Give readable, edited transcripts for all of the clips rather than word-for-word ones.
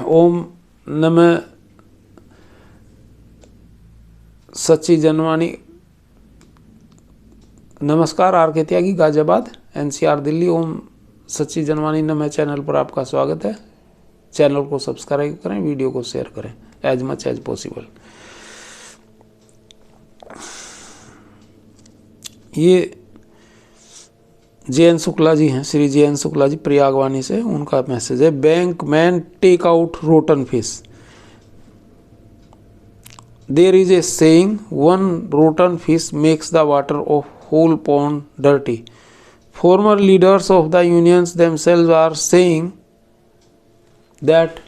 ओम नमः सच्ची जनवाणी। नमस्कार, RKT की गाजियाबाद NCR दिल्ली। ओम सच्ची जनवाणी नमः चैनल पर आपका स्वागत है। चैनल को सब्सक्राइब करें, वीडियो को शेयर करें एज मच एज पॉसिबल। ये JN शुक्ला जी हैं, श्री JN शुक्ला जी प्रयागवानी से। उनका मैसेज है, bank man take out rotten fish. There is a saying, one rotten fish makes the water of whole pond dirty. Former leaders of the unions themselves are saying that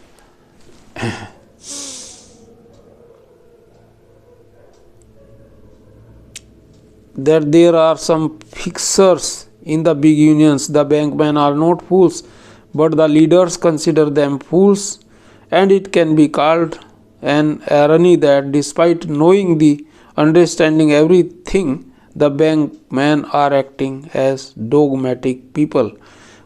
there are some fixers in the big unions. The bankmen are not fools, but the leaders consider them fools, and it can be called an irony that despite knowing the understanding everything, the bankmen are acting as dogmatic people.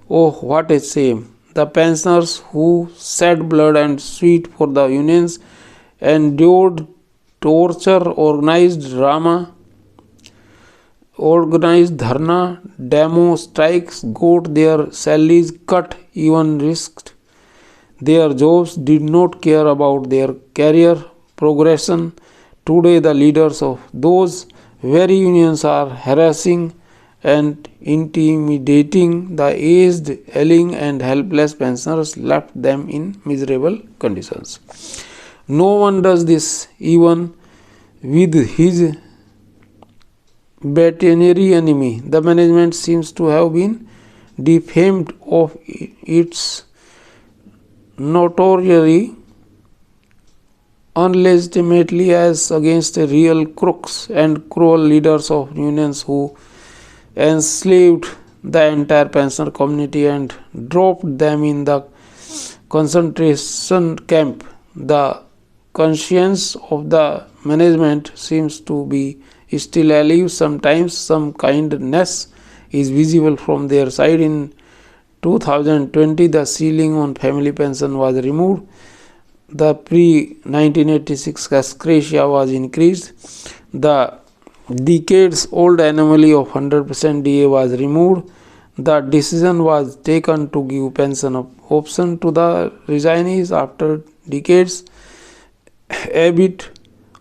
Oh, what a shame! The pensioners who shed blood and sweat for the unions, endured torture, organized dharna, demo strikes, got their salaries cut, even risked their jobs, did not care about their career progression. Today, the leaders of those very unions are harassing and intimidating the aged, ailing, and helpless pensioners, left them in miserable conditions. No one does this even with his veterinary enemy. The management seems to have been defamed of its notoriously unlegitimately as against real crooks and cruel leaders of unions who enslaved the entire pensioner community and dropped them in the concentration camp. The conscience of the management seems to be still alive. Sometimes some kindness is visible from their side. In 2020, the ceiling on family pension was removed. The pre-1986 excrescence was increased. The decades-old anomaly of 100% DA was removed. The decision was taken to give pension option to the resignees after decades, albeit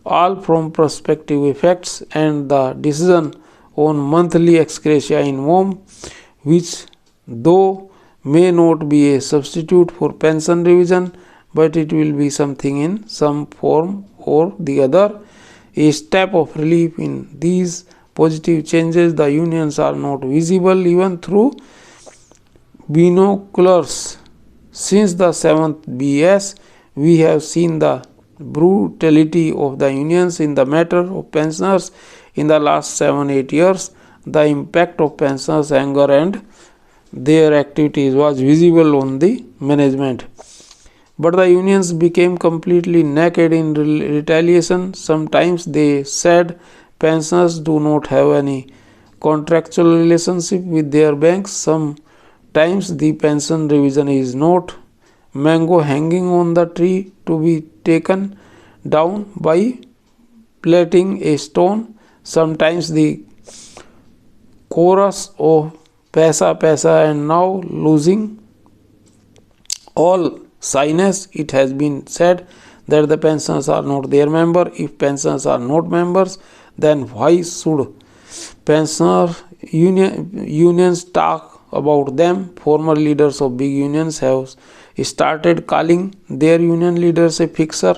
all from prospective effects, and the decision on monthly excrescence in home, which though may not be a substitute for pension revision, but it will be something in some form or the other, a step of relief. In these positive changes, the unions are not visible even through binoculars. Since the 7th BS, we have seen the brutality of the unions in the matter of pensioners in the last 7-8 years. The impact of pensioners' anger and their activities was visible on the management. But the unions became completely naked in retaliation. Sometimes they said pensioners do not have any contractual relationship with their banks. Sometimes the pension revision is not mango hanging on the tree to be taken down by plating a stone. Sometimes the chorus of Paisa Paisa, and now losing all shyness, it has been said that the pensioners are not their member. If pensioners are not members, then why should pensioner unions talk about them? Former leaders of big unions have started calling their union leaders a fixer.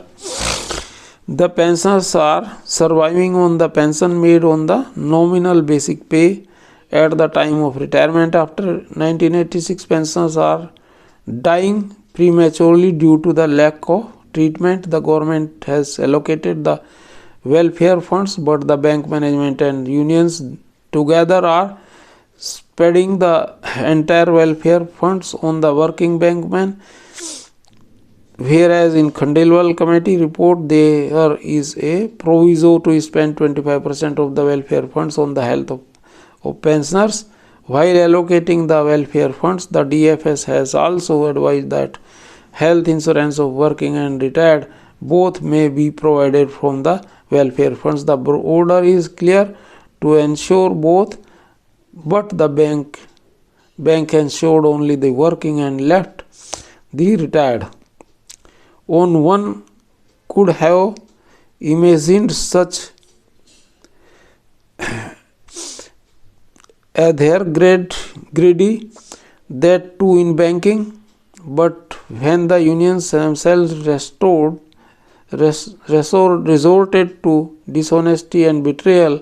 The pensioners are surviving on the pension made on the nominal basic pay at the time of retirement. After 1986, pensioners are dying prematurely due to the lack of treatment. The government has allocated the welfare funds, but the bank management and unions together are spreading the entire welfare funds on the working bankmen. Whereas in Khandelwal committee report, there is a proviso to spend 25% of the welfare funds on the health of pensioners. While allocating the welfare funds, the DFS has also advised that health insurance of working and retired, both may be provided from the welfare funds. The order is clear to ensure both, but the bank ensured only the working and left the retired. On one could have imagined such their greedy, that too in banking, but when the unions themselves resorted to dishonesty and betrayal,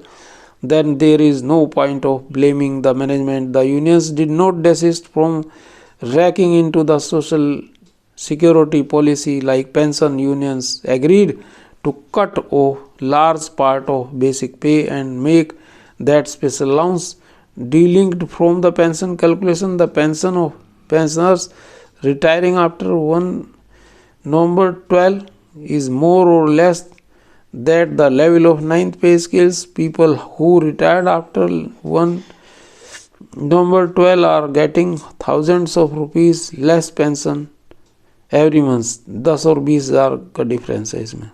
then there is no point of blaming the management. The unions did not desist from racking into the social security policy like pension. Unions agreed to cut a large part of basic pay and make that special allowance delinked from the pension calculation. The pension of pensioners retiring after 1 November 12 is more or less that the level of 9th pay scales. People who retired after 1 November 12 are getting thousands of rupees less pension every month. 10 और 20,000 का difference है इसमें.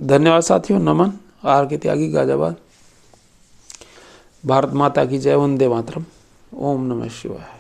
धन्यवाद साथियों. नमन. RK त्यागी गाजियाबाद. भारत माता की जय. वंदे मातरम. ओम नमः शिवाय.